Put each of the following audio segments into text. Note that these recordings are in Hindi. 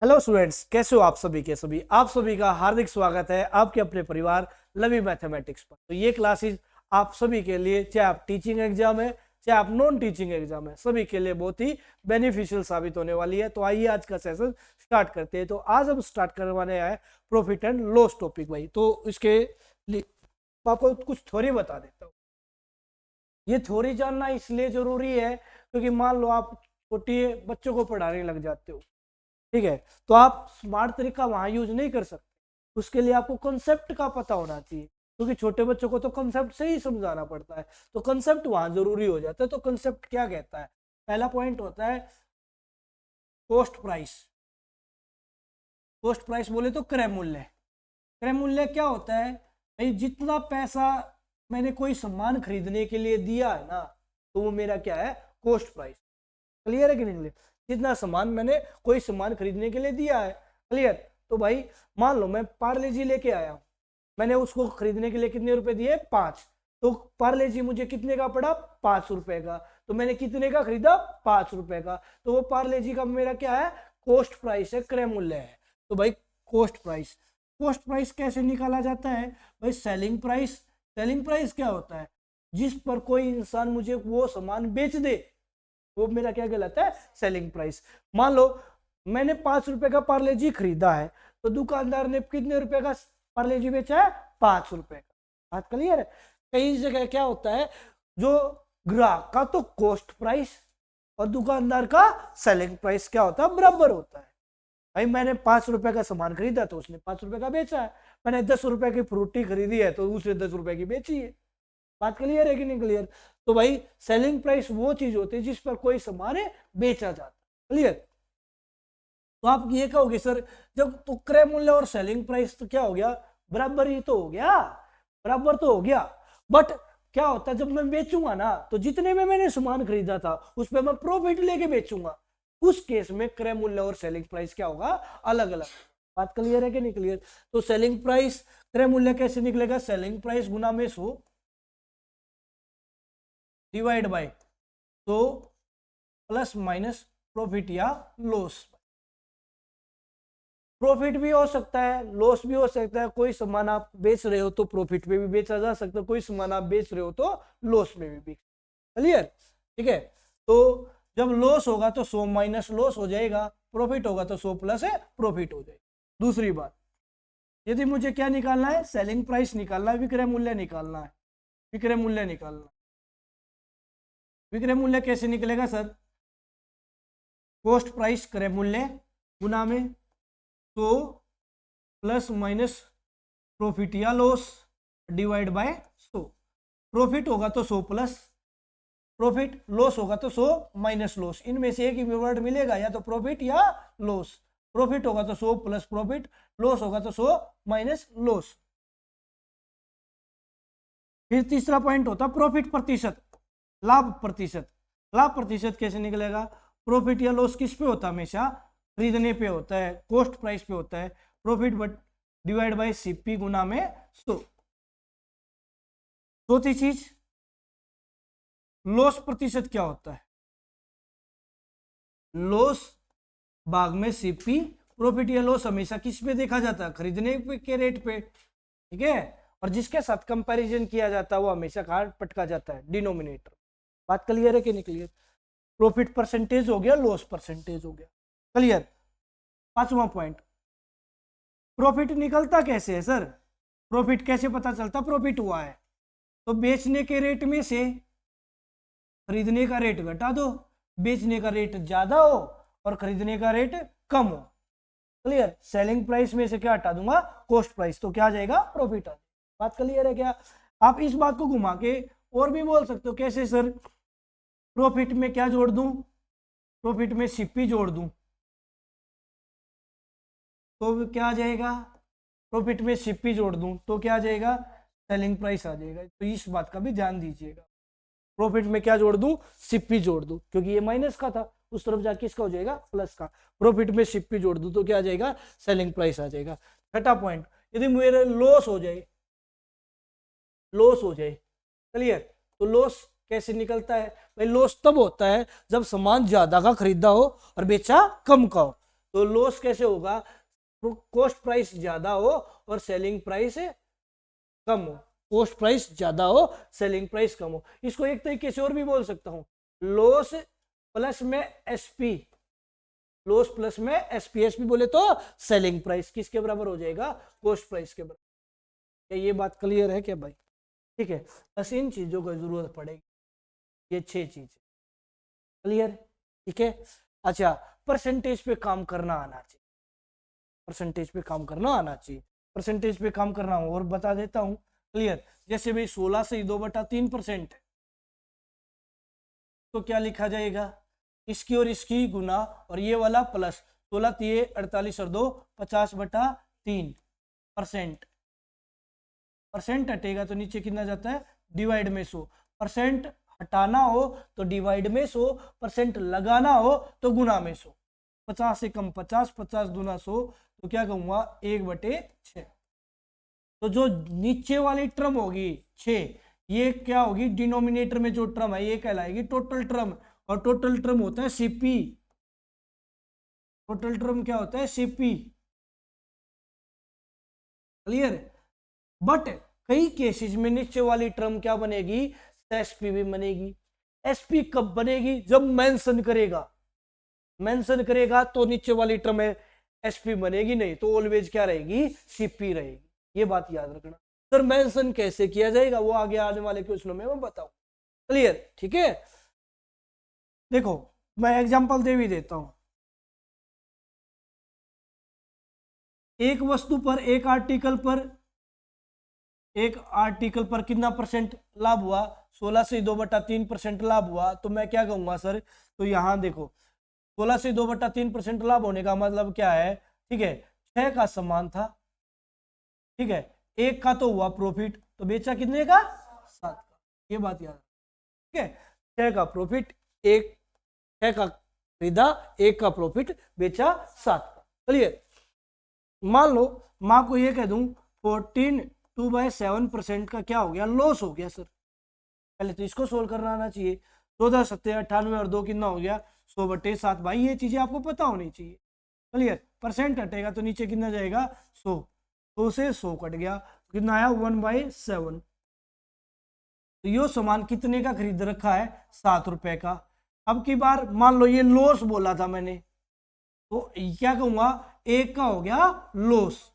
हेलो स्टूडेंट्स, कैसे हो आप सभी के सभी। आप सभी का हार्दिक स्वागत है आपके अपने परिवार लवी मैथमेटिक्स पर। तो ये क्लासेस आप सभी के लिए, चाहे आप टीचिंग एग्जाम है चाहे आप नॉन टीचिंग एग्जाम है, सभी के लिए बहुत ही बेनिफिशियल साबित होने वाली है। तो आइए आज का सेशन स्टार्ट करते हैं। तो आज हम स्टार्ट करवाने आए प्रॉफिट एंड लॉस टॉपिक भाई। तो इसके लिए आपको कुछ थ्योरी बता देता हूँ। ये थ्योरी जानना इसलिए जरूरी है क्योंकि मान लो आप छोटे बच्चों को पढ़ाने लग जाते हो, ठीक है, तो आप स्मार्ट तरीका वहां यूज नहीं कर सकते। उसके लिए आपको कॉन्सेप्ट का पता होना चाहिए, क्योंकि छोटे बच्चों को तो कॉन्सेप्ट से ही समझाना पड़ता है। तो कॉन्सेप्ट वहां जरूरी हो जाता है। तो कॉन्सेप्ट क्या कहता है? पहला पॉइंट होता है कॉस्ट प्राइस। कॉस्ट प्राइस बोले तो क्रय मूल्य। क्रय मूल्य क्या होता है भाई? जितना पैसा मैंने कोई सामान खरीदने के लिए दिया है ना, तो वो मेरा क्या है? Cost price. क्लियर है कि नहीं? जितना सामान मैंने कोई सामान खरीदने के लिए दिया है, क्लियर। तो भाई मान लो मैं पार्ले जी लेके आया हूं, मैंने उसको खरीदने के लिए कितने रुपए दिए? 5। तो पार्ले जी मुझे कितने का पड़ा? 5 रुपए का। तो मैंने कितने का खरीदा? 5 रुपए का। तो वो पार्ले जी का मेरा क्या है? कॉस्ट प्राइस है, क्रय मूल्य है। तो भाई कॉस्ट प्राइस, कॉस्ट प्राइस कैसे निकाला जाता है भाई? Selling price. सेलिंग प्राइस क्या होता है? जिस पर कोई इंसान मुझे वो सामान बेच दे, वो मेरा क्या कहलाता है? Selling price. मान लो मैंने 5 रुपए का पार्ले जी खरीदा है, तो दुकानदार ने कितने रुपए का पार्ले जी बेचा है? 5 रुपए का। बात क्लियर है? कई जगह क्या होता है, जो ग्राहक का तो कॉस्ट प्राइस और दुकानदार का सेलिंग प्राइस क्या होता है? बराबर होता है। भाई मैंने 5 रुपए का सामान खरीदा तो उसने 5 रुपए का बेचा है। मैंने 10 रुपए की फ्रूटी खरीदी है तो उसने 10 रुपए की बेची है। बात क्लियर है कि नहीं क्लियर? तो भाई सेलिंग प्राइस वो चीज होती है जिस पर कोई सामान बेचा जाता है। क्लियर? तो आप ये कहोगे सर, जब तो क्रय मूल्य और सेलिंग प्राइस तो क्या हो गया? बराबर ही तो हो गया, बराबर तो हो गया। बट क्या होता है जब मैं बेचूंगा ना, तो जितने में मैंने सामान खरीदा था उस पर मैं प्रॉफिट लेके बेचूंगा। उस केस में क्रय मूल्य और सेलिंग प्राइस क्या होगा? अलग अलग। बात क्लियर है कि नहीं क्लियर? तो सेलिंग प्राइस, क्रय मूल्य कैसे निकलेगा? सेलिंग प्राइस गुना में 100 divide by 100 plus minus profit या लॉस। प्रॉफिट भी हो सकता है, लॉस भी हो सकता है। कोई सामान आप बेच रहे हो तो प्रॉफिट में भी बेचा जा सकता है, कोई सामान आप बेच रहे हो तो लॉस में भी। क्लियर? ठीक है। तो जब लॉस होगा तो 100 माइनस लॉस हो जाएगा, प्रॉफिट होगा तो 100 प्लस है प्रॉफिट हो जाएगा। दूसरी बात, यदि मुझे क्या निकालना है? सेलिंग प्राइस निकालना है, विक्रय मूल्य निकालना है। विक्रय मूल्य निकालना है। विक्रय मूल्य कैसे निकलेगा सर? कॉस्ट प्राइस क्रय मूल्य गुना में 100 प्लस माइनस प्रॉफिट या लॉस डिवाइड बाय 100। प्रॉफिट होगा तो 100 प्लस प्रॉफिट, लॉस होगा तो 100 माइनस लॉस। इनमें से एक ही वर्ड मिलेगा, या तो प्रॉफिट या लॉस। प्रॉफिट होगा तो 100 प्लस प्रॉफिट, लॉस होगा तो 100 माइनस लॉस। फिर तीसरा पॉइंट होता प्रॉफिट प्रतिशत, लाभ प्रतिशत। लाभ प्रतिशत कैसे निकलेगा? प्रॉफिट या लॉस किस पे होता है? हमेशा खरीदने पे होता है, कॉस्ट प्राइस पे होता है। Profit but divide by CP गुना में 100। चौथी चीज, लॉस प्रतिशत क्या होता है? लॉस भाग में सीपी। प्रॉफिट या लॉस हमेशा किस पे देखा जाता है? खरीदने के रेट पे, ठीक है। और जिसके साथ कंपैरिजन किया जाता है वो हमेशा कहाँ पटका जाता है? डिनोमिनेटर। बात क्लियर है कि नहीं क्लियर? प्रॉफिट परसेंटेज हो गया, लॉस परसेंटेज हो गया। क्लियर? पांचवा पॉइंट, प्रॉफिट निकलता कैसे है सर? प्रॉफिट कैसे पता चलता प्रॉफिट हुआ है? तो बेचने के रेट में से खरीदने का रेट घटा दो, बेचने का रेट ज्यादा हो और खरीदने का रेट कम हो। क्लियर? सेलिंग प्राइस में से क्या हटा दूंगा? Cost price. तो क्या आ जाएगा? प्रॉफिट आ जाएगा। बात क्लियर है क्या? आप इस बात को घुमा के और भी बोल सकते हो। कैसे सर? प्रॉफिट में क्या जोड़ दूं? प्रॉफिट में सीपी जोड़ दूं तो क्या आ जाएगा? प्रॉफिट में सीपी जोड़ दूं तो क्या आ जाएगा? सेलिंग प्राइस आ जाएगा। तो इस बात का भी ध्यान दीजिएगा। प्रॉफिट में क्या जोड़ दूं? सीपी जोड़ दूं, क्योंकि ये माइनस का था, उस तरफ जाके इसका हो जाएगा प्लस का। प्रॉफिट में सीपी जोड़ दूं तो क्या आ जाएगा? सेलिंग प्राइस आ जाएगा। छठा पॉइंट, यदि मेरे लॉस हो जाए, लॉस हो जाए, क्लियर, तो लॉस कैसे निकलता है भाई? लॉस तब होता है जब सामान ज्यादा का खरीदा हो और बेचा कम का हो। तो लॉस कैसे होगा, कॉस्ट प्राइस ज्यादा हो और सेलिंग प्राइस कम हो, कॉस्ट प्राइस ज्यादा हो सेलिंग प्राइस कम हो। इसको एक तरीके से और भी बोल सकता हूं, लॉस प्लस में एसपी, लॉस प्लस में एसपी, एसपी बोले तो सेलिंग प्राइस किसके बराबर हो जाएगा, कॉस्ट प्राइस के बराबर। क्या ये बात क्लियर है क्या भाई? ठीक है, बस इन चीजों को जरूरत पड़ेगी, ये 6 चीज क्लियर, ठीक है। अच्छा, परसेंटेज पे काम करना आना चाहिए, परसेंटेज पे काम करना आना चाहिए, परसेंटेज पे काम करना और बता देता हूं क्लियर। जैसे भाई 16 से 2/3% है, तो क्या लिखा जाएगा, इसकी और इसकी गुना और ये वाला प्लस, 16 3 48 और 2 50/3%। परसेंट हटेगा तो नीचे कितना जाता है, डिवाइड में 100। परसेंट हटाना हो तो डिवाइड में 100, परसेंट लगाना हो तो गुना में 100। 50 से कम 50, 50 गुना 100, तो क्या कहूंगा 1/6। तो जो नीचे वाली टर्म होगी 6, ये क्या होगी, डिनोमिनेटर में जो टर्म है ये कहलाएगी टोटल टर्म, और टोटल टर्म होता है सीपी, टोटल टर्म क्या होता है, सीपी, क्लियर। बट कई केसेस में नीचे वाली टर्म क्या बनेगी, एसपी भी बनेगी। एसपी कब बनेगी, जब मेंशन करेगा, मेंशन करेगा तो नीचे वाली टर्म है एसपी बनेगी, नहीं तो ऑलवेज क्या रहेगी, सीपी रहेगी। ये बात याद रखना। सर मेंशन कैसे किया जाएगा वो आगे आने वाले क्वेश्चनों में मैं बताऊं, क्लियर, ठीक है। देखो मैं एग्जांपल दे भी देता हूं, एक वस्तु पर, एक आर्टिकल पर कितना परसेंट लाभ हुआ, 16 से 2/3% लाभ हुआ, तो मैं क्या कहूंगा सर, तो यहां देखो 16 से 2/3% लाभ होने का मतलब क्या है, ठीक है, 6 का समान था, ठीक है, 1 का तो हुआ प्रॉफिट, तो बेचा कितने का, 7 का, ये बात याद, ठीक है, 6 का प्रॉफिट, 6 का खरीदा, 1 का प्रॉफिट, बेचा 7 का, क्लियर। मान लो मां को ये कह दूं 14/2/7% का क्या हो गया, लॉस हो गया सर। पहले तो इसको सोल्व करना आना चाहिए, 14 7 98 और 2 कितना हो गया, 100/7। भाई ये चीजें आपको पता होनी चाहिए, क्लियर। परसेंट हटेगा तो नीचे कितना जाएगा, 100, 100 से 100 कट गया, कितना आया 1/7। तो ये सामान कितने का खरीद रखा है, 7 रुपए का। अब की बार मान लो ये लॉस बोला था मैंने, तो क्या कहूंगा, 1 का हो गया लॉस,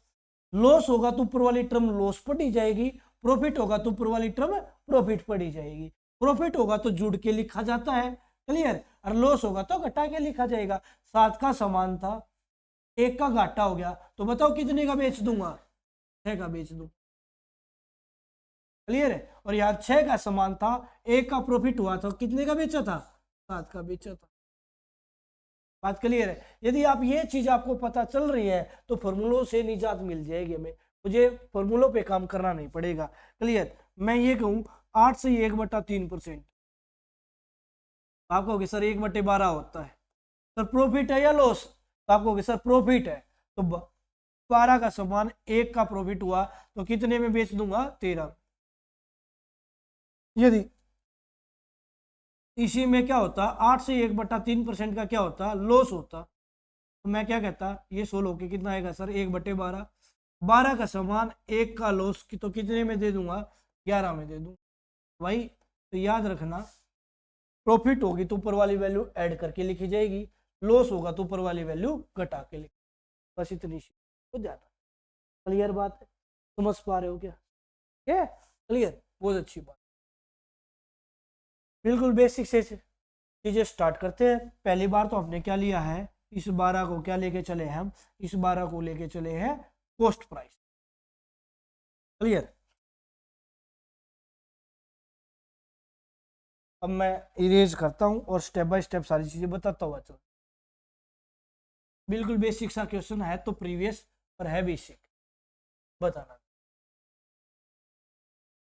लॉस होगा तो ऊपर वाली टर्म लॉस पढ़ी जाएगी, प्रॉफिट होगा तो ऊपर वाली टर्म प्रॉफिट पढ़ी जाएगी। प्रॉफिट होगा तो जुड़ के लिखा जाता है, क्लियर, और लॉस होगा तो घटा के लिखा जाएगा। 7 का समान था, 1 का घाटा हो गया, तो बताओ कितने का बेच दूंगा, 6 का बेच दूं, क्लियर है। और यार 6 का समान था, 1 का प्रॉफिट हुआ था, कितने का बेचा था, 7 का बेचा था। बात क्लियर है। यदि आप ये चीज आपको पता चल रही है तो फॉर्मूलों से निजात मिल जाएगी हमें, मुझे फॉर्मूलों पे काम करना नहीं पड़ेगा, क्लियर। मैं ये कहूं 8 से 1/3%, आप कहोगे सर 1/12 होता है, सर प्रॉफिट है या लॉस, तो आप कहोगे सर प्रॉफिट है, तो 12 का समान 1 का प्रॉफिट हुआ, तो कितने में बेच दूंगा, 13। यदि इसी में क्या होता, 8 से 1/3% का क्या होता, लॉस होता, तो मैं क्या कहता, ये 16 होके कितना आएगा सर, 1/12। 12 का समान 1 का लॉस, तो कितने में दे दूंगा, 11 में दे दूं। भाई तो याद रखना, प्रॉफिट होगी तो ऊपर वाली वैल्यू ऐड करके लिखी जाएगी, लॉस होगा तो ऊपर वाली वैल्यू घटा के लिखी, बस इतनी हो जाता। क्लियर बात है, समझ पा रहे हो क्या, क्या क्लियर, बहुत अच्छी बात। बिल्कुल बेसिक से चीजें स्टार्ट करते हैं। पहली बार तो हमने क्या लिया है, इस 12 को क्या लेके चले हैं हम, इस 12 को लेके चले हैं कॉस्ट प्राइस, क्लियर। अब मैं इरेज करता हूं और स्टेप बाय स्टेप सारी चीजें बताता हुआ चलो। बिल्कुल बेसिक सा क्वेश्चन है, तो प्रीवियस पर है बेसिक, बताना।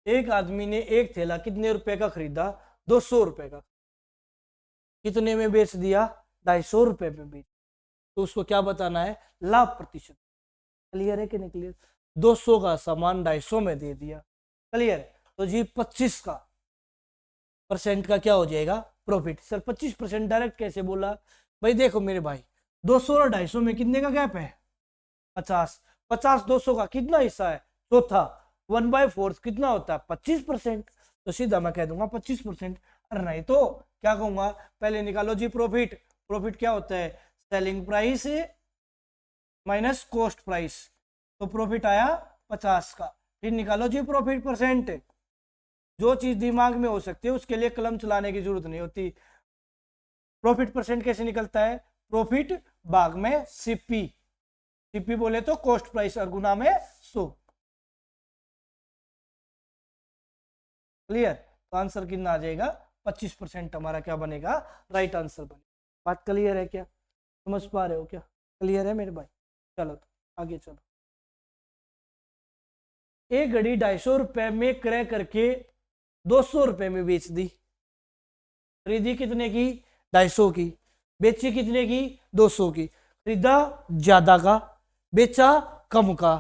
एक आदमी ने एक थैला कितने रुपए का खरीदा, 200 रुपए का, कितने में बेच दिया, 250 रुपए में बेच, तो उसको क्या बताना है, लाभ प्रतिशत। क्लियर है कि नहीं क्लियर, 200 का सामान 250 में दे दिया, क्लियर। तो जी 25 का परसेंट का क्या हो जाएगा, प्रॉफिट। सर 25% डायरेक्ट कैसे बोला, भाई देखो मेरे भाई 200 और 250 में कितने का गैप है? 50। 50 200 का कितना हिस्सा है? चौथा। 1/4 कितना होता है? 25%। तो सीधा मैं कह दूंगा 25%। अरे नहीं तो क्या कहूंगा, पहले निकालो जी प्रॉफिट। प्रॉफिट क्या होता है? Selling price minus cost price. तो प्रॉफिट आया 50 का। फिर निकालो जी प्रॉफिट परसेंट। जो चीज दिमाग में हो सकती है उसके लिए कलम चलाने की जरूरत नहीं होती। प्रॉफिट परसेंट कैसे निकलता है? प्रॉफिट भाग में सीपी। सीपी बोले तो कॉस्ट प्राइस और गुना में 100। क्लियर? तो आंसर कितना आ जाएगा? 25% हमारा क्या बनेगा? राइट आंसर बनेगा। बात क्लियर है क्या? समझ पा रहे हो क्या? क्लियर है मेरे भाई? चलो तो आगे चलो। एक घड़ी 250 रुपए में क्रय करके 200 रुपए में बेच दी। खरीदी कितने की? 250 की। बेची कितने की? 200 की। खरीदा ज्यादा का, बेचा कम का।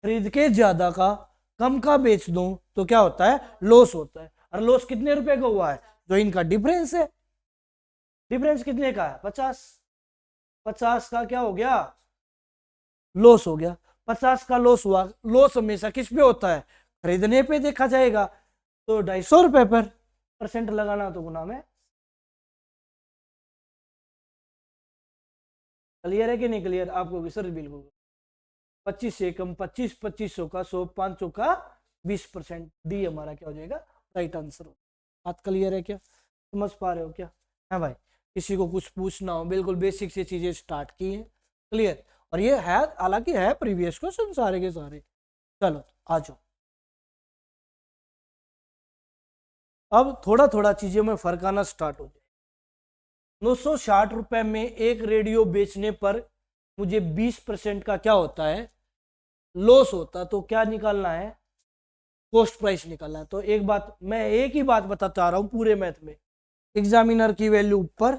खरीद के ज्यादा का कम का बेच दूं तो क्या होता है? लॉस होता है। और लॉस कितने रुपए का हुआ है? जो इनका डिफरेंस है। डिफरेंस कितने का है? 50। 50 का क्या हो गया? लॉस हो गया। 50 का लॉस हुआ। लॉस हमेशा किस पे होता है? खरीदने पे देखा जाएगा। तो 250 रुपए पर परसेंट लगाना तो गुना में। क्लियर है कि नहीं क्लियर? आपको भी सर बिल्कुल। 25 से कम 25, 2500 का 100, 500 का 20%। डी हमारा क्या हो जाएगा? Right answer. बात क्लियर है क्या? समझ पा रहे हो क्या? हाँ भाई, किसी को कुछ पूछना हो, बिल्कुल बेसिक से चीजें स्टार्ट की है। क्लियर? और ये है, हालांकि है प्रीवियस क्वेश्चन सारे के सारे। चलो आ जाओ। अब थोड़ा थोड़ा चीजों में फर्क आना स्टार्ट हो जाए। 960 रुपए में एक रेडियो बेचने पर मुझे 20% का क्या होता है? लॉस होता। तो क्या निकालना है? कॉस्ट प्राइस निकालना है। तो एक बात मैं एक ही बात बताता आ रहा हूं पूरे मैथ में। एग्जामिनर की वैल्यू ऊपर,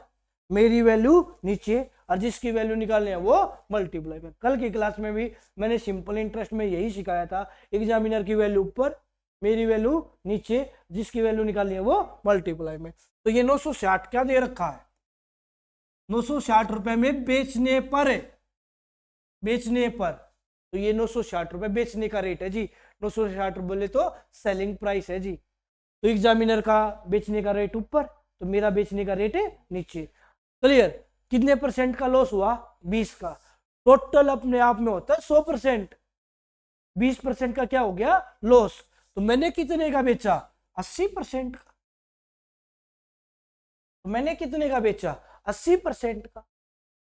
मेरी वैल्यू नीचे, और जिसकी वैल्यू निकालनी है वो मल्टीप्लाई में। कल की क्लास में भी मैंने सिंपल इंटरेस्ट में यही सिखाया था। एग्जामिनर की वैल्यू ऊपर, मेरी वैल्यू नीचे, जिसकी वैल्यू निकालनी है वो मल्टीप्लाई में। तो ये 960 क्या दे रखा है? 960 रुपए में बेचने पर, बेचने पर। तो ये 960 रुपए बेचने का रेट है जी। 960 बोले तो सेलिंग प्राइस है जी। तो एग्जामिनर का बेचने का रेट ऊपर, तो मेरा बेचने का रेट है नीचे। क्लियर? कितने परसेंट का लॉस हुआ? 20 का। टोटल अपने आप में होता है 100%। 20% का क्या हो गया? लॉस। तो मैंने कितने का बेचा? 80% का। तो मैंने कितने का बेचा? 80% का।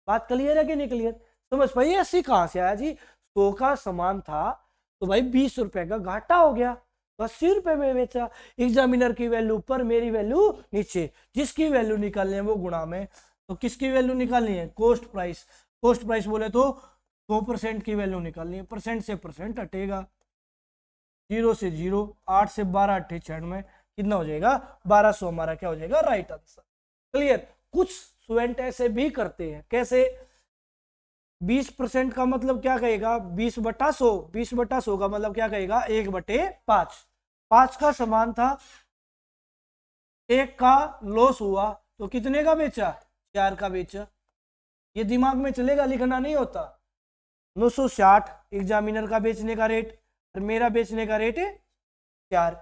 बात क्लियर है कि नहीं क्लियर? समझ पाइए? 80 कहां से आया जी? 100 का सामान था तो भाई 20 रुपए का घाटा हो गया, तो 80 रुपए में बेचा। एग्जामिनर की वैल्यू ऊपर, मेरी वैल्यू नीचे, जिसकी वैल्यू निकालनी है वो गुणा में। तो किसकी वैल्यू निकालनी है? Cost price. कॉस्ट प्राइस बोले तो 100% की वैल्यू निकालनी है। परसेंट से परसेंट हटेगा, 0 से 0, 8 से 12 अट्ठे 96, कितना हो जाएगा? 1200 हमारा क्या हो जाएगा? Right answer. क्लियर? कुछ स्टूडेंट ऐसे भी करते हैं। कैसे? 20% का मतलब क्या कहेगा? 20/100। 20/100 का मतलब क्या कहेगा? 1/5। 5 का सामान था, 1 का लॉस हुआ, तो कितने का बेचा? 4 का बेचा। ये दिमाग में चलेगा, लिखना नहीं होता। 960 एग्जामिनर का बेचने का रेट और मेरा बेचने का रेट है 4।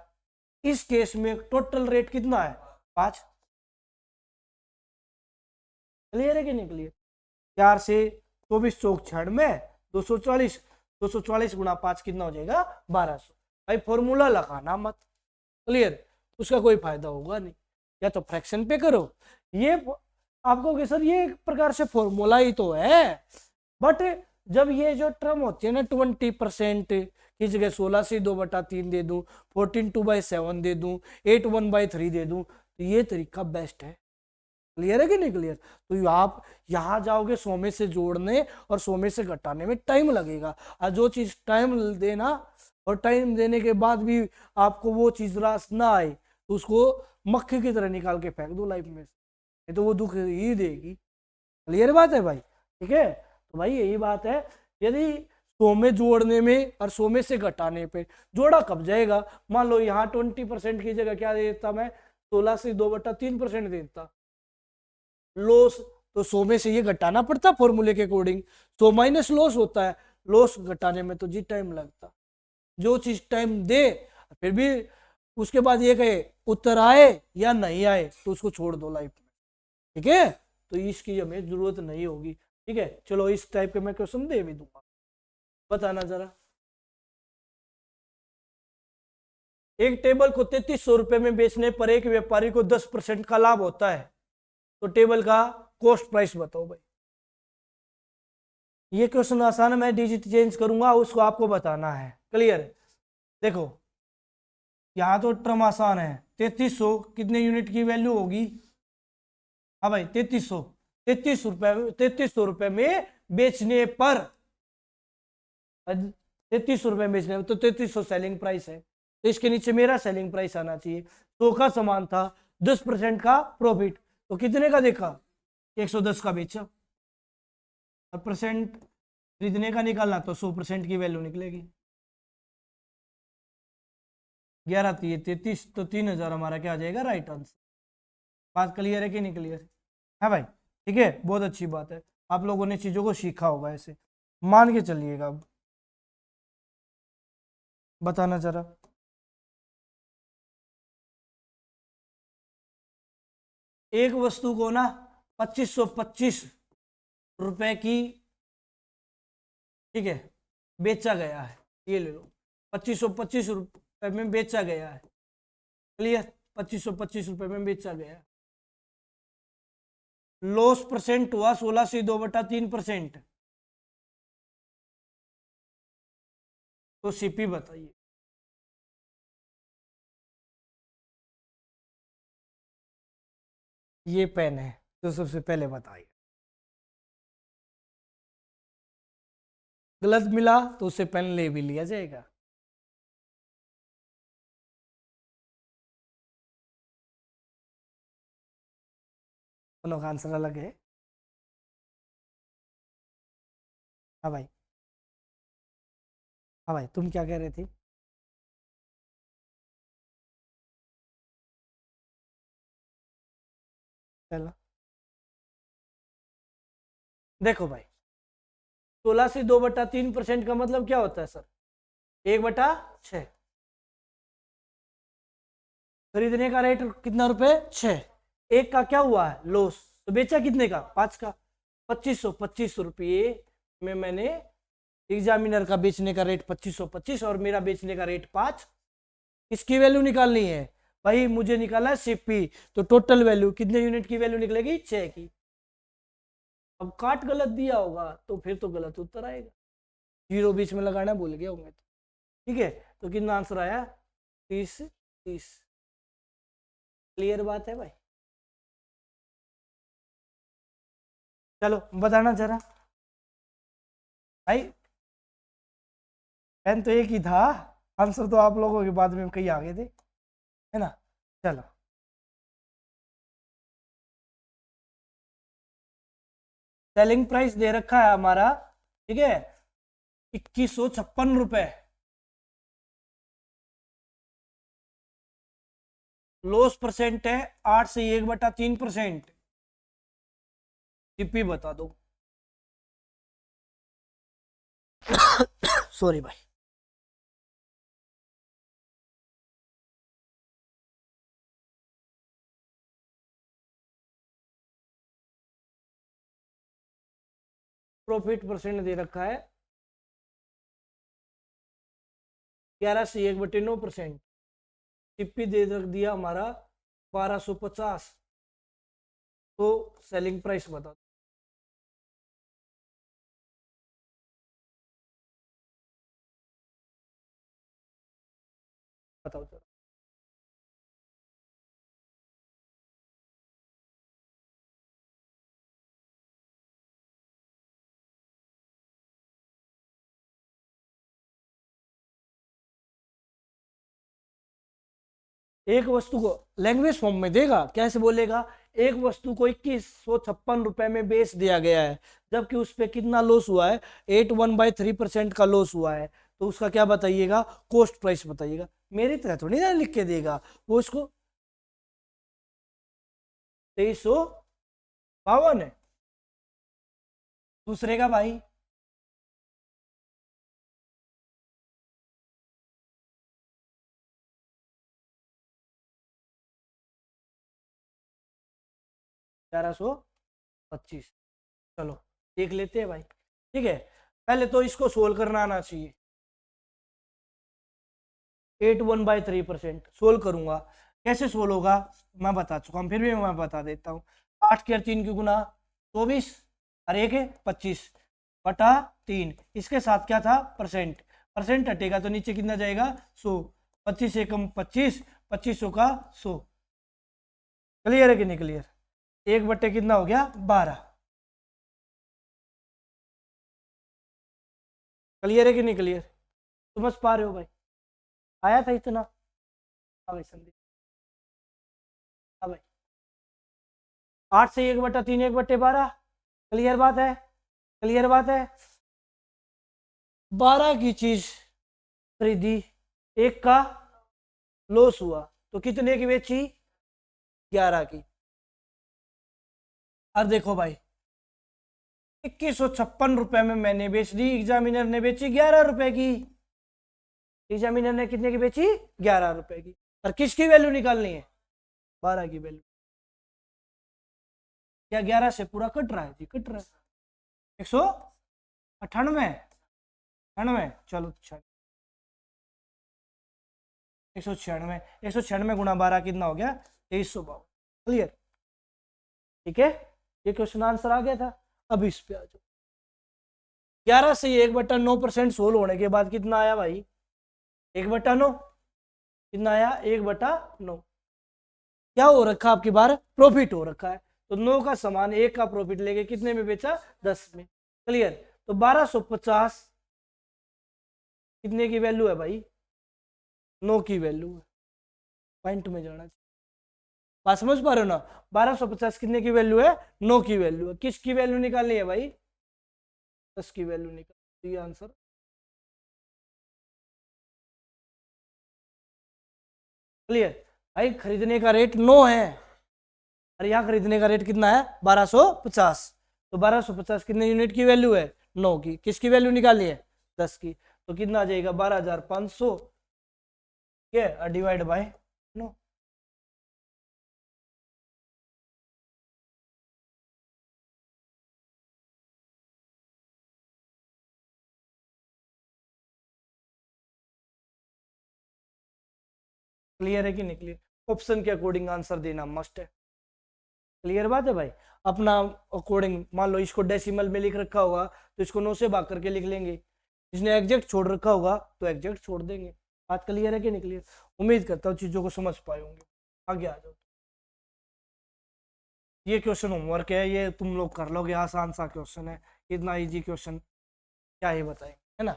इस केस में टोटल रेट कितना है? 5। क्लियर है कि नहीं क्लियर? 4 से 24 चौक 96, 240। 240 गुणा 5 कितना हो जाएगा? 1200। भाई फॉर्मूला लगाना मत। क्लियर? उसका कोई फायदा होगा नहीं। या तो फ्रैक्शन पे करो, ये आपको सर ये एक प्रकार से फॉर्मूला ही तो है। बट जब ये जो टर्म होती है ना 20% की जगह 16 से 2/3 दे दूं, 14 2/7 दे दूं, 8 1/3 दे दूं, तो ये तरीका बेस्ट है। क्लियर है कि नहीं क्लियर? तो आप यहां जाओगे 100 में से जोड़ने और 100 में से घटाने में टाइम लगेगा। और जो चीज टाइम देना और टाइम देने के बाद भी आपको वो चीज रास ना आए तो उसको मक्खी की तरह निकाल के फेंक दो लाइफ में से, नहीं तो वो दुख ही देगी। क्लियर बात है भाई? ठीक है? तो भाई यही बात है। यदि 100 में जोड़ने में और 100 में से घटाने पे जोड़ा कब जाएगा? मान लो यहाँ 20% की जगह क्या देता मैं? 16 से 2/3% देता लॉस, तो 100 में से ये घटाना पड़ता फॉर्मूले के अकॉर्डिंग, 100 माइनस लॉस होता है, लॉस घटाने में तो जी टाइम लगता। जो चीज टाइम दे फिर भी उसके बाद ये कहे उत्तर आए या नहीं आए तो उसको छोड़ दो लाइफ में, ठीक है, तो इसकी हमें जरूरत नहीं होगी। ठीक है, चलो इस टाइप के मैं क्वेश्चन दे भी दूंगा, बताना जरा। एक टेबल को 3300 रुपए में बेचने पर एक व्यापारी को 10% का लाभ होता है, तो टेबल का कॉस्ट प्राइस बताओ भाई। ये क्वेश्चन आसान है, मैं डिजिट चेंज करूंगा, उसको आपको बताना है। क्लियर? देखो यहां तो टर्म आसान है, 3300 कितने यूनिट की वैल्यू होगी? हाँ भाई 3300, 3300 रुपए में बेचने पर, 3300 रुपए में बेचने पर, तो 3300 सेलिंग प्राइस है, तो इसके नीचे मेरा सेलिंग प्राइस आना चाहिए। 100 का सामान था, 10% का प्रॉफिट, तो कितने का देखा? 110 का बेचा, और परसेंट खरीदने का निकालना तो 100% की वैल्यू निकलेगी। 11 33, तो 3000 हमारा क्या आ जाएगा? Right answer. बात क्लियर है कि नहीं क्लियर है भाई? ठीक है, बहुत अच्छी बात है, आप लोगों ने चीजों को सीखा होगा, ऐसे मान के चलिएगा। अब बताना जरा। एक वस्तु को ना 2525 रुपए की, ठीक है, बेचा गया है, ये ले लो, 2525 रुपए में बेचा गया है। क्लियर? 2525 रुपए में बेचा गया है। लॉस परसेंट हुआ 16/2/3%, तो सीपी बताइए। ये पेन है तो सबसे पहले बताइए। गलत मिला तो उसे पेन ले भी लिया जाएगा। दोनों का आंसर अलग है। हाँ भाई, हाँ भाई, तुम क्या कह रहे थे? चलो देखो भाई, 16/2/3% का मतलब क्या होता है सर? 1/6। खरीदने का रेट कितना रुपए? 6। एक का क्या हुआ है? लॉस, तो बेचा कितने का? 5 का। 2525 रुपये में मैंने, एग्जामिनर का बेचने का रेट 2525 और मेरा बेचने का रेट 5, इसकी वैल्यू निकालनी है भाई, मुझे निकालना है सीपी, तो टोटल वैल्यू कितने यूनिट की वैल्यू निकलेगी? 6 की। अब काट गलत दिया होगा तो फिर तो गलत उत्तर आएगा, जीरो बीच में लगाना भूल गया हूँ मैं तो। ठीक है, तो कितना आंसर आया? 30 30। क्लियर बात है भाई? चलो बताना जरा भाई। पेन तो एक ही था, आंसर तो आप लोगों के बाद में कहीं आगे थे, है ना? चलो सेलिंग प्राइस दे रखा है हमारा, ठीक है, 2156 रुपए। लॉस परसेंट है 8 से 1/3%। टीपी बता दो। सॉरी भाई। प्रॉफिट परसेंट दे रखा है 11 से 1/9%। टीपी दे रख दिया हमारा 1250। तो सेलिंग प्राइस बता दो। बताओ जरा। एक वस्तु को लैंग्वेज फॉर्म में देगा, कैसे बोलेगा? एक वस्तु को 2156 रुपए में बेच दिया गया है, जबकि उस पर कितना लॉस हुआ है? 81/3% का लॉस हुआ है, तो उसका क्या बताइएगा? कॉस्ट प्राइस बताइएगा। मेरी तरह थोड़ी ना लिख के देगा वो, इसको 2352 है। दूसरे का भाई 1125। चलो देख लेते हैं भाई, ठीक है। पहले तो इसको सोल्व करना आना चाहिए। 81/3% सोल्व करूंगा, कैसे सोल्व होगा मैं बता चुका हूँ, फिर भी मैं बता देता हूँ। 8 के 3 की गुना 24 और 1 है 25/3। इसके साथ क्या था, परसेंट, परसेंट हटेगा तो नीचे कितना जाएगा 100। 25 एकम 25, 2500 का 100। क्लियर है कि नहीं क्लियर? 1/, कितना हो गया 12। क्लियर है कि नहीं क्लियर? समझ पा रहे हो भाई? आया था इतना? हाँ भाई संदीप, हाँ भाई। 8 से 1/3 1/12। क्लियर बात है? क्लियर बात है? 12 की चीज खरीदी, एक का लॉस हुआ, तो कितने की बेची? 11 की। और देखो भाई 2156 में मैंने बेच दी, एग्जामिनर ने बेची 11 रुपए की। एग्जामिनर ने कितने की बेची? 11 रुपए की। और किसकी वैल्यू निकालनी है? 12 की वैल्यू। क्या 11 से पूरा कट रहा है जी? कट रहा है। 198, 98, चलो 196, 196 गुणा 12 कितना हो गया? 2352। क्लियर? ठीक है, ये क्वेश्चन आंसर आ गया था। अब इस पे आ जाओ। 11 से 1/9% सोल्व होने के बाद कितना आया भाई? 1/9। कितना आया? 1/9। क्या हो रखा आपकी बार? प्रॉफिट हो रखा है। तो 9 का समान 1 का प्रॉफिट लेके कितने में बेचा? 10 में। क्लियर? तो 1250 कितने की वैल्यू है भाई? 9 की वैल्यू है। पॉइंट में जाना चाहिए। बात समझ पा रहे हो ना? 1250 कितने की वैल्यू है? 9 की वैल्यू है। किसकी वैल्यू निकालनी है भाई? 10 की वैल्यू निकाल। ये आंसर। क्लियर? भाई खरीदने का रेट 9 है और यहाँ खरीदने का रेट कितना है? 1250। तो 1250 कितने यूनिट की वैल्यू है? 9 की। किसकी वैल्यू निकालनी है? 10 की। तो कितना आ जाएगा? 12,500। ठीक है, डिवाइड बाय 9। क्लियर है कि नहीं क्लियर? ऑप्शन के अकॉर्डिंग आंसर देना मस्ट है। क्लियर बात है भाई? अपना अकॉर्डिंग, मान लो इसको डेसिमल में लिख रखा होगा तो इसको 9 से भाग करके लिख लेंगे। इसने एग्जैक्ट छोड़ रखा होगा तो एग्जैक्ट छोड़ देंगे। बात क्लियर है कि नहीं क्लियर? उम्मीद करता हूँ चीजों को समझ पाए होंगे। आगे आ जाओ। ये क्वेश्चन होमवर्क है, ये तुम लोग कर लोगे, आसान सा क्वेश्चन है। इतना इजी क्वेश्चन क्या ही बताएं, है ना?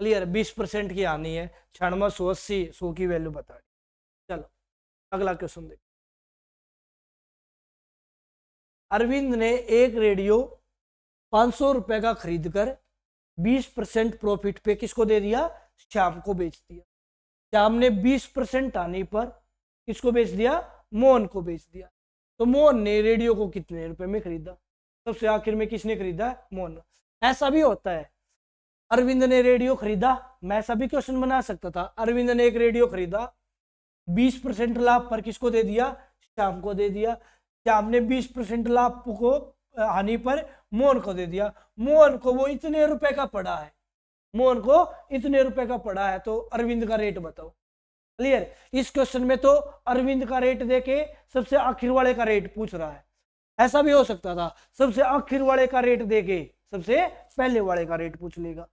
क्लियर? 20% की आनी है। 96, 180, 100 की वैल्यू बता। चलो अगला क्वेश्चन देखो। अरविंद ने एक रेडियो 500 रुपए का खरीद कर 20% प्रॉफिट पे किसको दे दिया? श्याम को बेच दिया। श्याम ने 20% आने पर किसको बेच दिया? मोहन को बेच दिया। तो मोहन ने रेडियो को कितने रुपए में खरीदा? सबसे आखिर में किसने खरीदा? मोहन। ऐसा भी होता है, अरविंद ने रेडियो खरीदा, मैं ऐसा भी क्वेश्चन बना सकता था। अरविंद ने एक रेडियो खरीदा, 20% लाभ पर किसको दे दिया? श्याम को दे दिया। श्याम ने 20% लाभ को हानि पर मोहन को दे दिया। मोहन को वो इतने रुपए का पड़ा है, मोहन को इतने रुपए का पड़ा है, तो अरविंद का रेट बताओ। क्लियर? इस क्वेश्चन में तो अरविंद का रेट देके सबसे आखिर वाले का रेट पूछ रहा है। ऐसा भी हो सकता था सबसे आखिर वाले का रेट देके सबसे पहले वाले का रेट पूछ लेगा।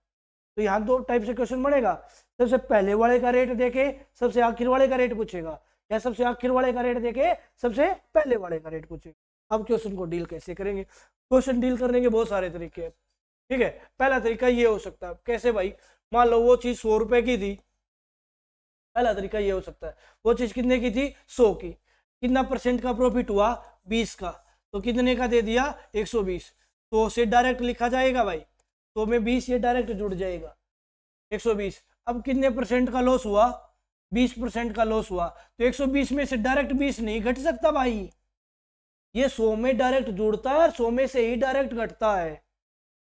तो यहाँ दो टाइप से क्वेश्चन बनेगा, सबसे पहले वाले का रेट देके सबसे आखिर वाले का रेट पूछेगा, या सबसे आखिर वाले का रेट देके सबसे पहले वाले का रेट पूछेगा। अब क्वेश्चन को डील कैसे करेंगे? क्वेश्चन डील करने के बहुत सारे तरीके हैं। ठीक है, पहला तरीका ये हो सकता है, कैसे भाई? मान लो वो चीज 100 रुपए की थी। पहला तरीका ये हो सकता है, वो चीज कितने की थी? 100 की। कितना परसेंट का प्रॉफिट हुआ? 20 का। तो कितने का दे दिया? 120। तो से डायरेक्ट लिखा जाएगा भाई, तो में 20 ये डायरेक्ट जुड़ जाएगा 120। अब कितने परसेंट का लॉस हुआ? 20% का लॉस हुआ। तो 120 में से डायरेक्ट 20 नहीं घट सकता भाई, ये 100 में डायरेक्ट जुड़ता है और 100 में से ही डायरेक्ट घटता है।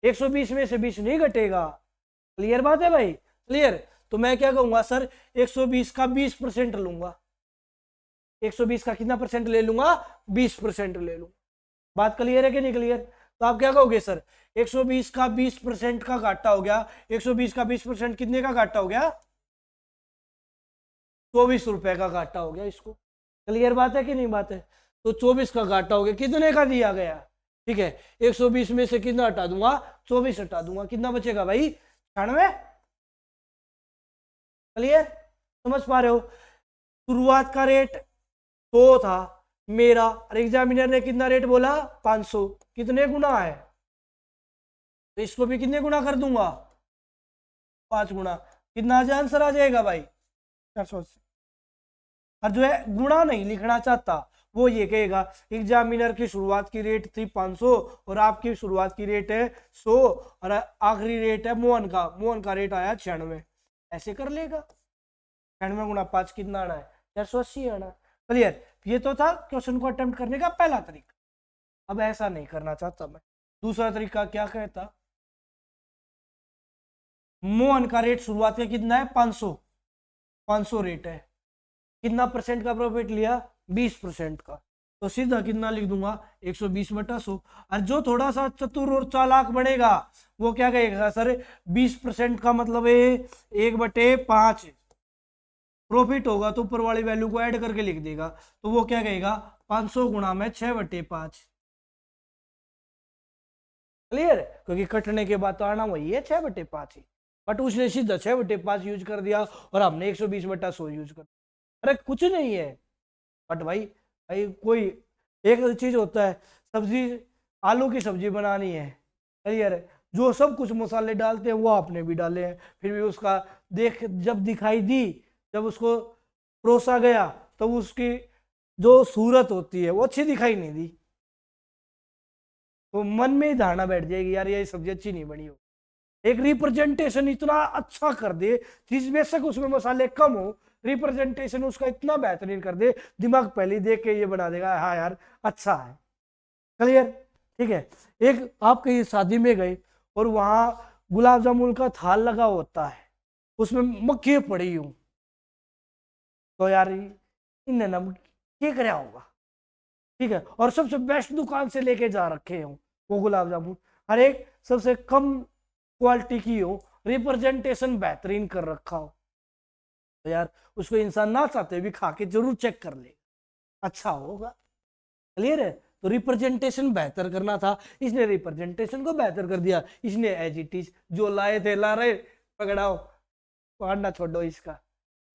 120 में से 20 नहीं घटेगा। क्लियर बात है भाई, क्लियर। तो मैं क्या कहूंगा सर, 120 का 20% लूंगा। 120 का कितना परसेंट ले लूंगा, 20% ले लूंगा। बात क्लियर है कि नहीं क्लियर। तो आप क्या कहोगे सर, 120 का 20% का घाटा हो गया। 120 का 20% कितने का घाटा हो गया, 24 रुपए का घाटा हो गया इसको। क्लियर बात है कि नहीं बात है। तो 24 का घाटा हो गया, कितने का दिया गया, ठीक है। 120 में से कितना हटा दूंगा, 24 हटा दूंगा, कितना बचेगा भाई, 96। क्लियर, समझ पा रहे हो। शुरुआत का रेट 100 था मेरा, और एग्जामिनर ने कितना रेट बोला, 500। कितने गुना है, तो इसको भी कितने गुना कर दूंगा, 5 गुना। कितना आंसर आ जाएगा भाई, 480। और जो है गुणा नहीं लिखना चाहता, वो ये कहेगा एग्जामिनर की शुरुआत की रेट थी 500 और आपकी शुरुआत की रेट है 100 और आखिरी रेट है मोहन का रेट आया 96। ऐसे कर लेगा। 96 गुणा 5 कितना आना है, 480 आना। क्लियर। ये तो था क्वेश्चन को अटेम्प्ट करने का पहला तरीका। अब ऐसा नहीं करना चाहता मैं। दूसरा तरीका क्या कहता, मोहन का रेट शुरुआत का कितना है, 500 रेट है। कितना परसेंट का प्रॉफिट लिया, 20% का। तो सीधा कितना लिख दूंगा, 120/100। और जो थोड़ा सा चतुर और चालाक बनेगा वो क्या कहेगा सर, 20% का मतलब है 1/5 प्रॉफिट होगा, तो ऊपर वाली वैल्यू को ऐड करके लिख देगा। तो वो क्या कहेगा, 500 गुणा में 6/5। क्लियर, क्योंकि कटने के बाद तो आना वही है 6/5 ही, बट उसने सीधा 6/5 यूज कर दिया और हमने 120/100 यूज कर दिया। अरे कुछ नहीं है, बट भाई भाई कोई एक चीज होता है, सब्जी, आलू की सब्जी बनानी है, क्लियर है, जो सब कुछ मसाले डालते हैं वो आपने भी डाले हैं, फिर भी उसका देख जब दिखाई दी, जब उसको परोसा गया, तो उसकी जो सूरत होती है वो अच्छी दिखाई नहीं दी, तो मन में ही धारणा बैठ जाएगी यार ये सब्जी अच्छी नहीं बनी हो। एक रिप्रेजेंटेशन इतना अच्छा कर दे, चीज बेशक उसमें मसाले कम हो, रिप्रेजेंटेशन उसका इतना बेहतरीन कर दे, दिमाग पहले देख के ये बना देगा हाँ यार अच्छा है। क्लियर, ठीक है। एक आप कहीं शादी में गए और वहां गुलाब जामुन का थाल लगा होता है, उसमें मक्खी पड़ी हूं, तो यार इन नमक क्या कराया होगा, ठीक है। और सबसे बेस्ट दुकान से लेके जा रखे हो वो गुलाब जामुन, हर एक सबसे कम क्वालिटी की हो, रिप्रेजेंटेशन बेहतरीन कर रखा हो, तो यार उसको इंसान ना चाहते भी खा के जरूर चेक कर ले, अच्छा होगा। क्लियर है। तो रिप्रेजेंटेशन बेहतर करना था, इसने रिप्रेजेंटेशन को बेहतर कर दिया, इसने एज इट इज जो लाए थे ला रहे, पकड़ाओ, पकड़ना छोड़ो इसका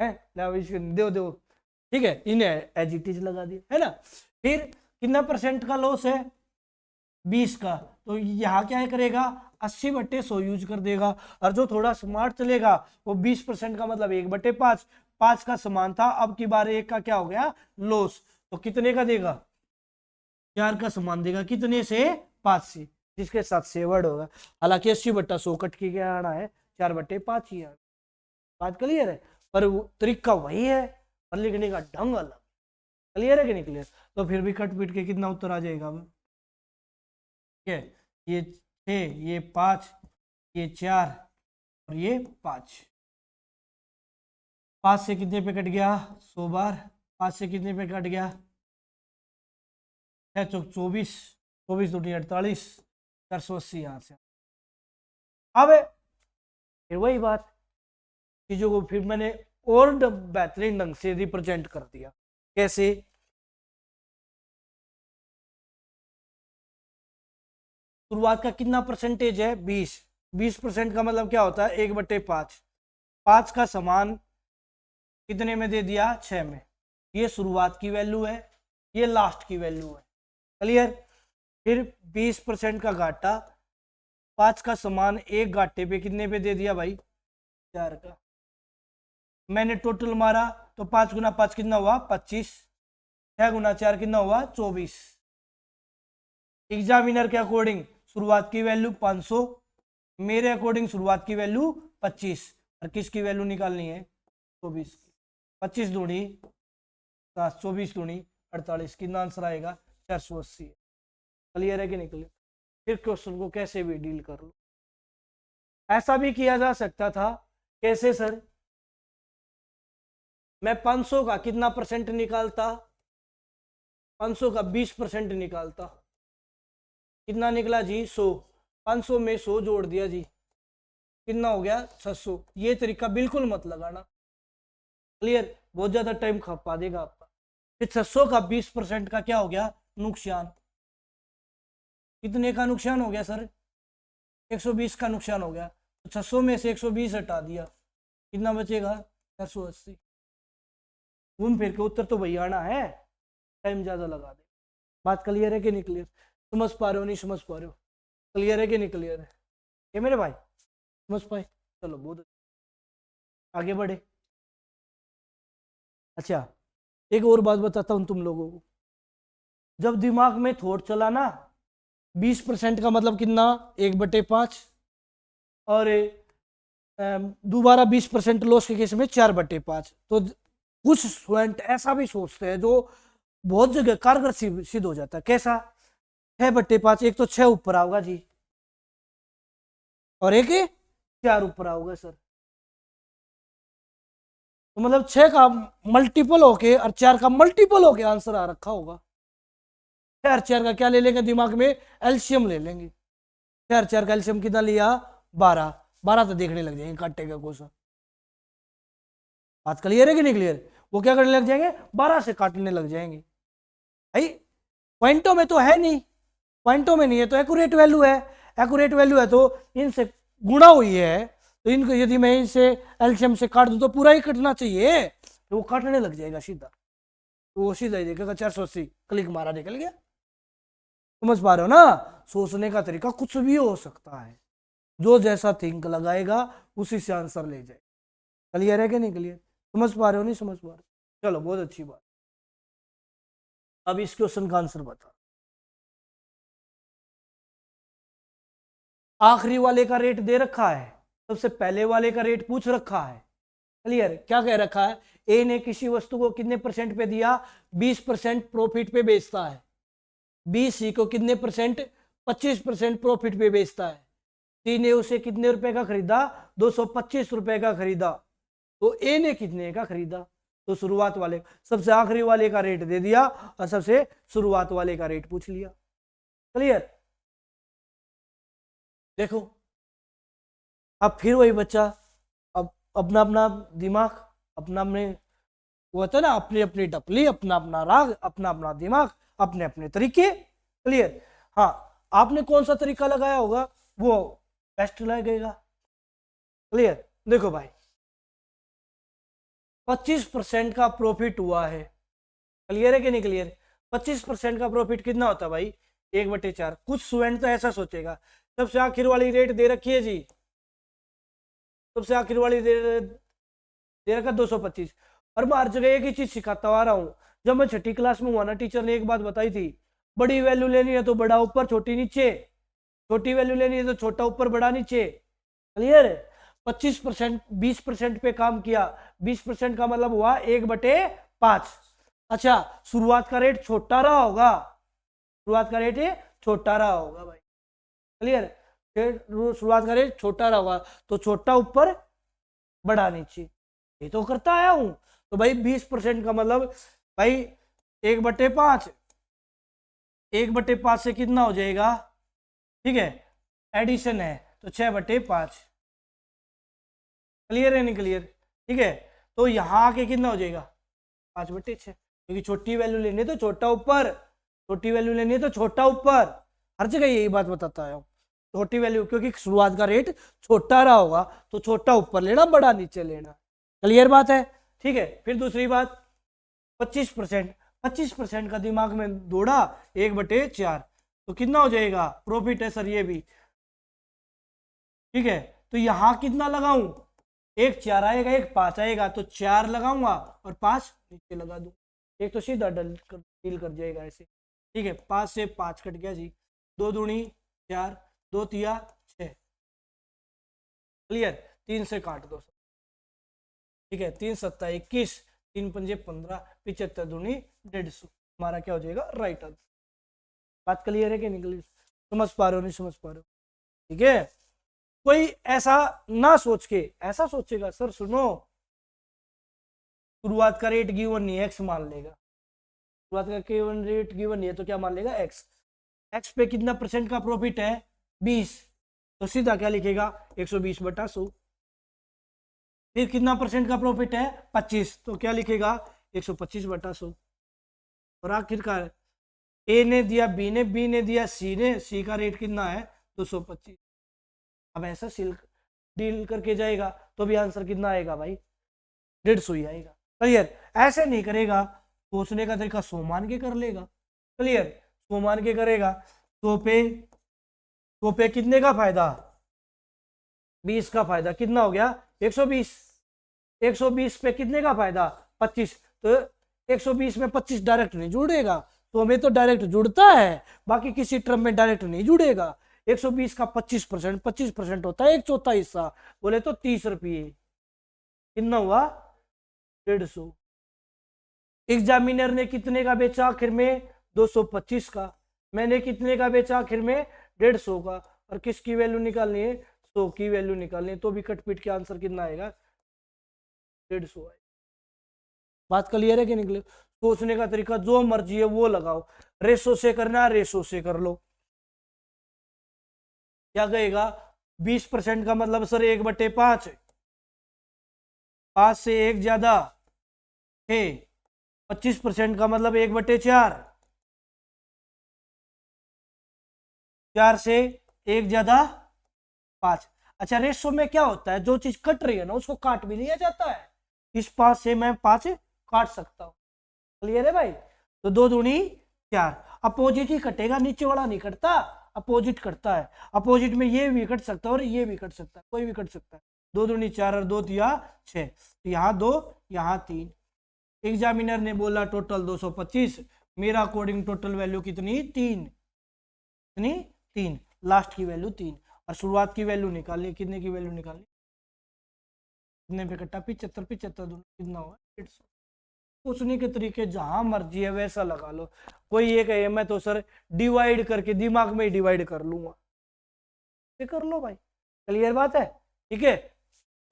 है, लाओ इसको दो दो, ठीक है, इन्हें एज इट इज लगा दिया है ना। फिर कितना परसेंट का लॉस है, 20 का, तो यहाँ क्या करेगा, 80/100 यूज कर देगा। और जो थोड़ा स्मार्ट चलेगा वो 20% का मतलब 1/5, 5 का समान था, अब की बार 1 का क्या हो गया, लॉस, तो कितने का देगा, 4 का समान देगा, कितने से, 5 से, जिसके साथ सेवर्ड होगा। हालांकि 80/100 कट के क्या आना है, 4/5 ही आना। बात क्लियर है, पर वो तरीका वही है, पर लिखने का ढंग अलग। क्लियर है कि नहीं क्लियर। तो फिर भी कट पीट के कितना उत्तर आ जाएगा, ठीक है, ये 6, ये 5, ये 4 और ये 5। 5 से कितने पे कट गया, 100 बार, 5 से कितने पे कट गया, 6 चौक 24, 24 दूनी 48, 480 यहाँ से। अब फिर वही बात, चीजों को फिर मैंने और बेहतरीन ढंग से रिप्रेजेंट कर दिया। कैसे, शुरुआत का कितना परसेंटेज है, 20% का मतलब क्या होता है, 1/5, 5 का समान कितने में दे दिया, 6 में। ये शुरुआत की वैल्यू है, ये लास्ट की वैल्यू है। क्लियर। फिर 20% का घाटा, 5 का समान एक घाटे पे कितने पे दे दिया भाई, 4 का। मैंने टोटल मारा तो 5 गुना 5 कितना हुआ, 25, 6 गुना 4 कितना हुआ, 24। एग्जामिनर के अकॉर्डिंग शुरुआत की वैल्यू 500, मेरे अकॉर्डिंग शुरुआत की वैल्यू 25, और किसकी वैल्यू निकालनी है, 24। 25 दूनी 24 दूनी 48, कितना आंसर आएगा, 480। क्लियर है कि नहीं क्लियर। फिर क्वेश्चन को कैसे भी डील कर लो। ऐसा भी किया जा सकता था, कैसे सर, मैं 500 का कितना परसेंट निकालता, 500 का 20% निकालता, कितना निकला जी 100, 500 में 100 जोड़ दिया जी, कितना हो गया 600। ये तरीका बिल्कुल मत लगाना, क्लियर, बहुत ज्यादा टाइम खपा देगा आपका। फिर 600 का 20% का क्या हो गया नुकसान, कितने का नुकसान हो गया सर, 120 का नुकसान हो गया। तो 600 में से 120 हटा दिया, कितना बचेगा 480। घूम फिर के उत्तर तो भैया आना है, टाइम ज्यादा लगा दे। बात क्लियर है कि नहीं क्लियर, समझ पा रहे हो नहीं समझ पा रहे हो, क्लियर है कि नहीं क्लियर है ये मेरे भाई, समझ पाए, चलो बहुत आगे बढ़े। अच्छा एक और बात बताता हूं तुम लोगों को, जब दिमाग में थॉट चला ना, 20% का मतलब कितना 1/5, और दोबारा 20% लॉस के केस में 4/5। तो कुछ स्टूडेंट ऐसा भी सोचते हैं जो बहुत जगह कारगर सिद्ध हो जाता है। कैसा, 6/5, एक तो 6 ऊपर आओगा जी, और एक 4 ऊपर आओगा सर, तो मतलब 6 का मल्टीपल होके और 4 का मल्टीपल होके आंसर आ रखा होगा। 4 4 का क्या ले लेंगे दिमाग में, एलसीएम ले लेंगे। 4 4 का एलसीएम कितना लिया 12, 12 तो देखने लग जाएंगे काटे का कोसा। बात क्लियर है कि नहीं क्लियर, वो क्या करने लग जाएंगे 12 से काटने लग जाएंगे। भाई पॉइंटों में तो है नहीं, पॉइंटों में नहीं है तो एक्यूरेट वैल्यू है, एक्यूरेट वैल्यू है तो इनसे गुणा हुई है, तो इनको यदि मैं इनसे एलसीएम से काट दूं तो पूरा ही कटना चाहिए, तो वो काटने लग जाएगा सीधा, तो वो सीधा ही देखेगा 480, क्लिक मारा निकल गया। समझ पा रहे हो ना, सोचने का तरीका कुछ भी हो सकता है, जो जैसा थिंक लगाएगा उसी से आंसर ले जाए। क्लियर है कि नहीं क्लियर, समझ पा रहे हो नहीं समझ पा रहे हो, चलो बहुत अच्छी बात। अब इस क्वेश्चन का आंसर बता, आखिरी वाले का रेट दे रखा है, सबसे पहले वाले का रेट पूछ रखा है। क्लियर, क्या कह रखा है, ए ने किसी वस्तु को कितने परसेंट पे दिया, 20% प्रॉफिट पे बेचता है, बी सी को कितने परसेंट, 25% प्रॉफिट पे बेचता है, सी ने उसे कितने रुपए का खरीदा, 225 रुपए का खरीदा, तो ए ने कितने का खरीदा, तो शुरुआत वाले, सबसे आखिरी वाले का रेट दे दिया और सबसे शुरुआत वाले का रेट पूछ लिया। क्लियर, देखो अब फिर वही बच्चा, अब अपना अपना दिमाग, अपना अपने वो होता है ना, अपनी अपनी टपली, अपना अपना राग, अपना अपना दिमाग, अपने अपने तरीके। क्लियर, हाँ आपने कौन सा तरीका लगाया होगा वो बेस्ट लगेगा। क्लियर, देखो भाई 25% का प्रॉफिट हुआ है, क्लियर है कि नहीं क्लियर, 25% का प्रॉफिट कितना होता है भाई 1/4। कुछ स्टूडेंट तो ऐसा सोचेगा, सबसे आखिर वाली रेट दे रखी है जी, सबसे आखिर वाली दे रखा 225, और मैं हर जगह एक ही चीज सिखाता आ रहा हूँ। जब मैं छठी क्लास में हुआ ना, टीचर ने एक बात बताई थी, बड़ी वैल्यू लेनी है तो बड़ा ऊपर छोटी नीचे, छोटी वैल्यू लेनी है तो छोटा ऊपर बड़ा नीचे। क्लियर, 25% 20% पे काम किया, 20% का मतलब हुआ 1/5। अच्छा शुरुआत का रेट छोटा रहा होगा, शुरुआत का रेट छोटा रहा होगा भाई। क्लियर, शुरुआत का रेट छोटा रहा होगा तो छोटा ऊपर बड़ा नीचे, ये तो करता आया हूं। तो भाई 20% का मतलब भाई 1/5, 1/5 से कितना हो जाएगा, ठीक है एडिशन है तो 6/5। क्लियर है नहीं क्लियर, ठीक है, तो यहां आके कितना हो जाएगा 5/6, क्योंकि छोटी वैल्यू लेनी है तो छोटा ऊपर, छोटी वैल्यू लेनी है तो छोटा ऊपर, हर जगह यही बात बताता है छोटी वैल्यू, क्योंकि शुरुआत का रेट छोटा रहा होगा तो छोटा ऊपर लेना बड़ा नीचे लेना। क्लियर बात है, ठीक है। फिर दूसरी बात 25%, 25% का दिमाग में दौड़ा 1/4, तो कितना हो जाएगा प्रॉफिट है सर ये भी, ठीक है, तो यहां कितना लगाऊं, एक 4 आएगा एक 5 आएगा, तो 4 लगाऊंगा और 5 नीचे लगा दूं, एक तो सीधा डील कर जाएगा ऐसे, ठीक है। 5 से 5 कट गया जी, 2 दूनी 4, 2 तिया 6, क्लियर, 3 से काट दो, ठीक है, 3 सत्ता 21, 3 पंजे 15, 75 दूनी 150, हमारा क्या हो जाएगा राइट आंसर। बात क्लियर है कि नहीं क्लियर, समझ पा रहे हो नहीं समझ पा रहे हो? ठीक है, कोई ऐसा ना सोच के ऐसा सोचेगा सर सुनो शुरुआत का रेट गिवन नहीं है, एक्स मान लेगा। शुरुआत का गिवन रेट गिवन नहीं है तो क्या मान लेगा, एक्स। एक्स पे कितना परसेंट का प्रॉफिट है, 20, तो सीधा क्या लिखेगा 120/100। फिर कितना परसेंट का प्रॉफिट है, 25, तो क्या लिखेगा 125/100। और आखिरकार ए ने दिया बी ने, बी ने दिया सी ने, सी का रेट कितना है 225। अब ऐसा डील करके जाएगा तो भी आंसर कितना आएगा भाई, 150 ही आएगा। क्लियर? ऐसे नहीं करेगा, सोचने का तरीका 100 मान के कर लेगा। क्लियर? 100 मान के करेगा, 100 पे कितने का फायदा, 20 का फायदा, कितना हो गया 120। 120 पे कितने का फायदा 25, तो 120 में 25 डायरेक्ट नहीं जुड़ेगा, तो हमें तो डायरेक्ट जुड़ता है, बाकी किसी टर्म में डायरेक्ट नहीं जुड़ेगा। 120 का 25%, 25% होता है 1/4 हिस्सा, बोले तो 30 रुपये, कितना हुआ 150। एग्जामिनर ने कितने का बेचा आखिर में, 225 का। मैंने कितने का बेचा आखिर में, 150 का। और किसकी वैल्यू निकालनी है, 100 की वैल्यू निकालनी है, तो भी कटपीट के आंसर कितना आएगा 150 आएगा। बात क्लियर है कि निकले? सोचने का तरीका जो मर्जी है वो लगाओ, रेशो से करना है रेशो से कर लो। क्या कहेगा, 20% का मतलब सर 1/5, 5 से 1 ज्यादा 6, 25% का मतलब 1/4, 4 से 1 ज्यादा 5। अच्छा, रेशो में क्या होता है, जो चीज कट रही है ना उसको काट भी लिया जाता है। इस 5 से मैं 5 काट सकता हूं। क्लियर है भाई? तो 2 दूनी 4, अपोजिट ही कटेगा, नीचे वाला नहीं कटता, अपोजिट कटता है। अपोजिट में ये भी कट सकता है और ये भी कट सकता है, कोई भी कट सकता है। 2 दूनी 4 और 2 दिया 6, तो यहाँ 2 यहाँ 3। एग्जामिनर ने बोला टोटल 225, मेरा अकॉर्डिंग टोटल वैल्यू कितनी 3, कितनी 3, लास्ट की वैल्यू 3। और शुरुआत की वैल्यू निकालनी, कितने की वैल्यू निकालनी, कितने पे कटा 75, 75 कितना हुआ 150। पूछने के तरीके जहां मर्जी है वैसा लगा लो। कोई ये कहे मैं तो सर डिवाइड करके दिमाग में ही डिवाइड कर लूंगा, ये कर लो भाई। क्लियर बात है? ठीक है,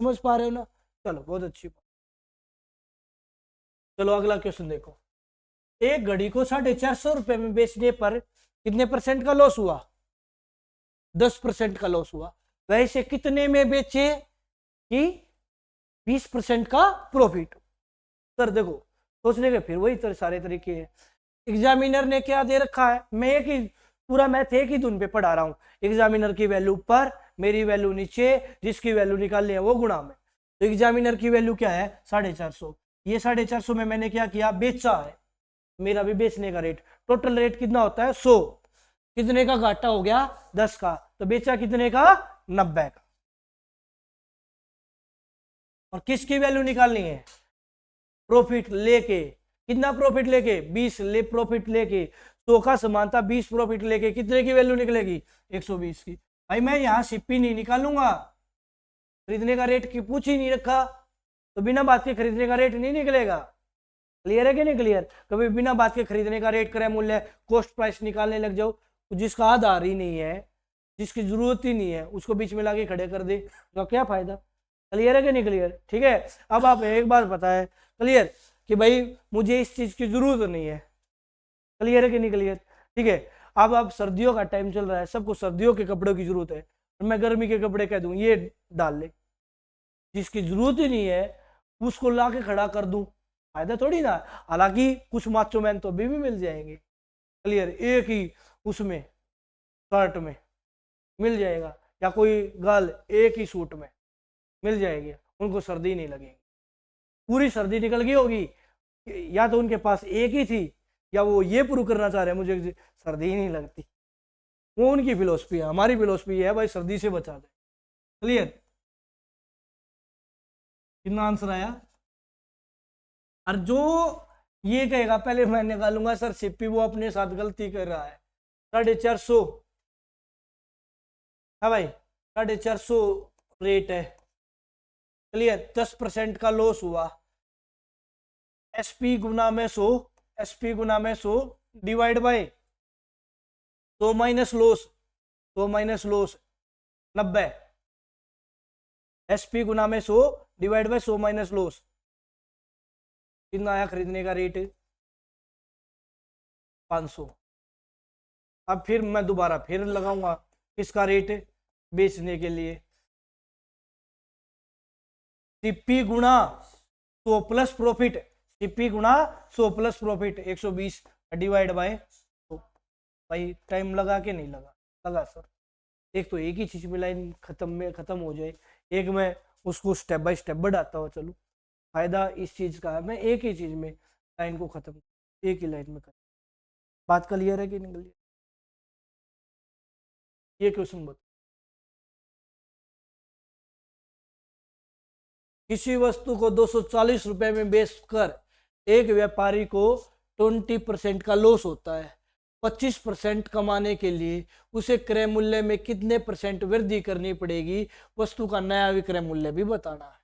समझ पा रहे हो ना? चलो बहुत अच्छी बात। चलो अगला क्वेश्चन देखो। एक घड़ी को 450 रुपए में बेचने पर कितने परसेंट का लॉस हुआ, 10% का लॉस हुआ। वैसे कितने में बेचे कि 20% का प्रॉफिट। सर देखो सोचने के फिर वही सारे तरीके हैं। एग्जामिनर ने क्या दे रखा है, मैं एक ही पूरा मैथ एक ही धुन पे पढ़ा रहा हूं। एग्जामिनर की वैल्यू ऊपर, मेरी वैल्यू नीचे, जिसकी वैल्यू निकालनी है वो गुणा में। तो एग्जामिनर की वैल्यू क्या है 450, ये 450 में मैंने क्या किया बेचा है, मेरा भी बेचने का रेट। टोटल रेट कितना होता है 100, कितने का घाटा हो गया 10 का, तो बेचा कितने का 90 का। और किसकी वैल्यू निकालनी है, प्रॉफिट लेके, कितना प्रॉफिट लेके 20 प्रॉफिट लेके, 100 का समानता 20 प्रॉफिट लेके कितने की वैल्यू निकलेगी 120 की। भाई मैं यहाँ सिप्पी नहीं निकालूंगा, खरीदने का रेट की पूछ ही नहीं रखा, तो बिना बात के खरीदने का रेट नहीं निकलेगा। क्लियर है कि नहीं क्लियर? कभी बिना बात के खरीदने का रेट, क्रय मूल्य, कॉस्ट प्राइस निकालने लग जाओ, तो जिसका आधार ही नहीं है, जिसकी जरूरत ही नहीं है, उसको बीच में लाके खड़े कर दे तो क्या फायदा। क्लियर है कि नहीं क्लियर? ठीक है, अब आप एक बात बताएं क्लियर कि भाई मुझे इस चीज की जरूरत नहीं है। क्लियर है कि नहीं क्लियर? ठीक है, अब सर्दियों का टाइम चल रहा है, सबको सर्दियों के कपड़ों की जरूरत है, और मैं गर्मी के कपड़े कह दूं ये डाल ले, जिसकी जरूरत ही नहीं है उसको ला के खड़ा कर दूं, फायदा थोड़ी ना। हालांकि कुछ माचो मैन तो अभी भी मिल जाएंगे। क्लियर, एक ही उसमें शर्ट में मिल जाएगा, या कोई गर्ल एक ही सूट में मिल जाएगी, उनको सर्दी नहीं लगेगी। पूरी सर्दी निकल गई होगी, या तो उनके पास एक ही थी, या वो ये प्रूव करना चाह रहे हैं मुझे सर्दी ही नहीं लगती। वो उनकी फिलोसफी है, हमारी फिलोसफी है भाई सर्दी से बचा दे। क्लियर? कितना आंसर आया? और जो ये कहेगा पहले मैं निकालूंगा सर सिप्पी, वो अपने साथ गलती कर रहा है। 450 है भाई, 450 रेट है। क्लियर? 10% का लॉस हुआ, एसपी गुना में 100, एसपी गुना में 100 divide by 100 minus loss, 100 minus loss 90, SP गुना में 100 डिवाइड बाय 100 माइनस लॉस, कितना आया खरीदने का रेट? 500। अब फिर मैं दोबारा फिर लगाऊंगा किसका रेट बेचने के लिए, CP Guna 100 plus profit, CP Guna 100 plus profit 120 divide by 100। भाई टाइम लगा के नहीं लगा? लगा सर। एक तो एक ही चीज में लाइन खत्म हो जाए, एक में उसको स्टेप बाय स्टेप बढ़ाता हुआ चलो। फायदा इस चीज का है, मैं एक ही चीज में लाइन को खत्म, एक ही लाइन में खत्म। बात क्लियर है कि नहीं क्लियर? ये क्वेश्चन बता, किसी वस्तु को 240 रुपए में बेचकर एक व्यापारी को 20% का लॉस होता है। 25% कमाने के लिए उसे क्रय मूल्य में कितने % वृद्धि करनी पड़ेगी? वस्तु का नया विक्रय मूल्य भी बताना है।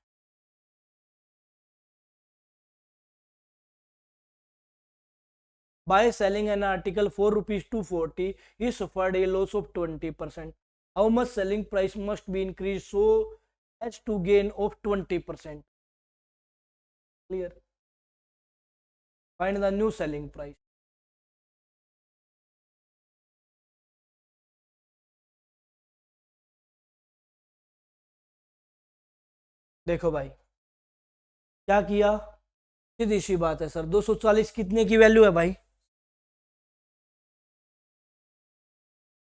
By selling an article for rupees 240, he suffered a loss of 20%. How much selling price must be increased so as to gain of 20%? Clear? Find the new selling price. देखो भाई क्या किया, सीधी सी बात है सर। 240 कितने की वैल्यू है भाई?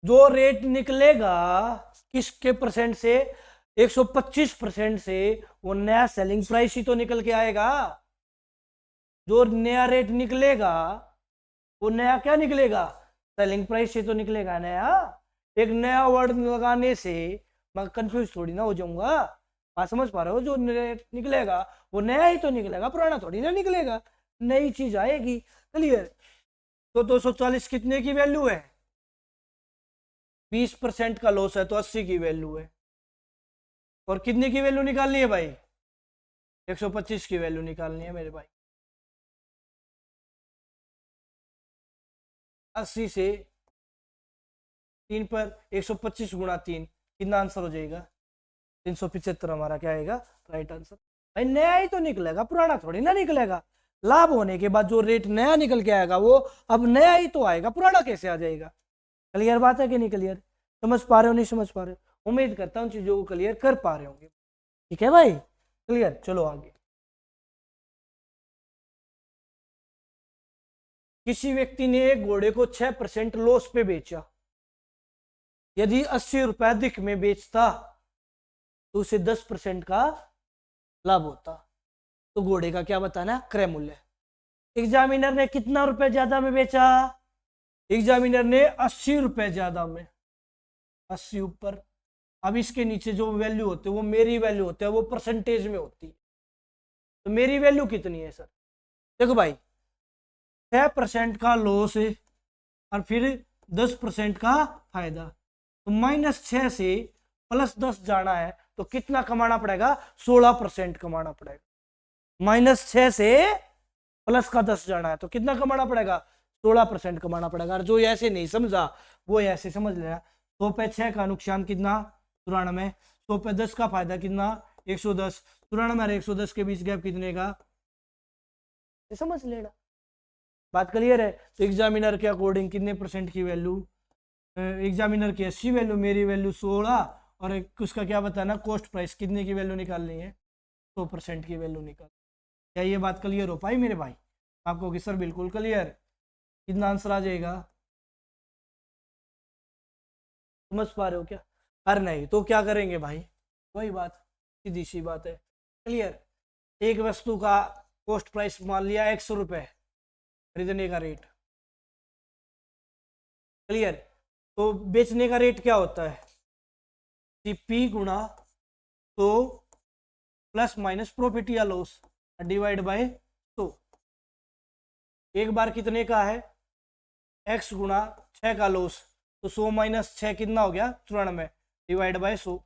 जो रेट निकलेगा किसके परसेंट से? 125% से, वो नया सेलिंग प्राइस ही तो निकल के आएगा। जो नया रेट निकलेगा वो नया क्या निकलेगा? सेलिंग प्राइस से तो निकलेगा नया। एक नया वर्ड लगाने से मैं कंफ्यूज थोड़ी ना हो जाऊंगा। बात समझ पा रहे हो? जो रेट निकलेगा वो नया ही तो निकलेगा, पुराना थोड़ी ना निकलेगा, नई चीज आएगी। क्लियर? तो 240 कितने की वैल्यू है? 20% का लॉस है तो 80 की वैल्यू है। और कितने की वैल्यू निकालनी है भाई? 125 की वैल्यू निकालनी है मेरे भाई। 80 से 3 पर 125 गुणा 3, कितना आंसर हो जाएगा? 375 हमारा क्या आएगा राइट आंसर। भाई नया ही तो निकलेगा, पुराना थोड़ी ना निकलेगा। लाभ होने के बाद जो रेट नया निकल के आएगा वो अब नया ही तो आएगा, पुराना कैसे आ जाएगा? क्लियर बात है कि नहीं क्लियर? समझ पा रहे हो नहीं समझ पा रहे हो? उम्मीद करता हूँ चीजों को क्लियर कर पा रहे होंगे। ठीक है भाई, क्लियर? चलो आगे। किसी व्यक्ति ने एक घोड़े को 6% लॉस पे बेचा। यदि 80 रुपए अधिक में बेचता तो उसे 10% का लाभ होता। तो घोड़े का क्या बताना? क्रय मूल्य। एग्जामिनर ने कितना रुपए ज्यादा में बेचा? एग्जामिनर ने 80 रुपए ज्यादा में, 80 ऊपर। अब इसके नीचे जो वैल्यू होती है वो मेरी वैल्यू होती है, वो परसेंटेज में होती है। तो मेरी वैल्यू कितनी है सर? देखो भाई 6% का लॉस है और फिर 10% का फायदा, तो -6 से +10 जाना है तो कितना कमाना पड़ेगा? 16% कमाना पड़ेगा। -6 से प्लस का 10 जाना है तो कितना कमाना पड़ेगा? 16% कमाना पड़ेगा। और जो ऐसे नहीं समझा वो ऐसे समझ लेना। 100 पे 6 का नुकसान कितना? 93। 100 पे 10 का फायदा कितना? 110। 93 और 110 के बीच गैप कितने का? समझ लेना। बात क्लियर है? तो एग्जामिनर के अकॉर्डिंग कितने परसेंट की वैल्यू? एग्जामिनर की 80 वैल्यू, मेरी वैल्यू 16, और उसका क्या बताना? कॉस्ट प्राइस कितने की वैल्यू निकालनी है? 100% की वैल्यू निकाल। क्या ये बात क्लियर हो पाई मेरे भाई आपको? कि सर बिल्कुल क्लियर। कितना आंसर आ जाएगा? समझ पा रहे हो क्या? अरे नहीं तो क्या करेंगे भाई? वही बात, सीधी सी बात है। क्लियर? एक वस्तु का कॉस्ट प्राइस मान लिया 100 रुपए खरीदने का रेट। क्लियर? तो बेचने का रेट क्या होता है? सीपी गुणा 100 प्लस माइनस प्रॉफिट या लॉस डिवाइड बाय 100। एक बार कितने का है? x गुणा 6 का लॉस, तो 100 माइनस 6 कितना हो गया? 94 डिवाइड बाय 100।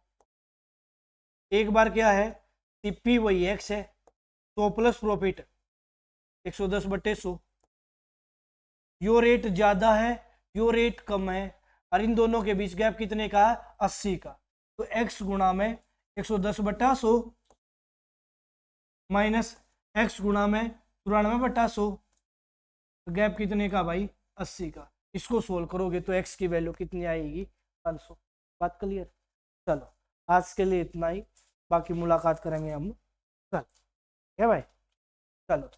एक बार क्या है? सीपी वही x है, 100 प्लस प्रॉफिट 110/100। यो रेट ज्यादा है, यो रेट कम है, और इन दोनों के बीच गैप कितने का है? 80 का। तो x गुणा में 110/100 माइनस x गुणा में 94/100, गैप कितने का भाई? 80 का। इसको सोल्व करोगे तो x की वैल्यू कितनी आएगी? 500। बात क्लियर? चलो आज के लिए इतना ही, बाकी मुलाकात करेंगे हम कल। है भाई, चलो।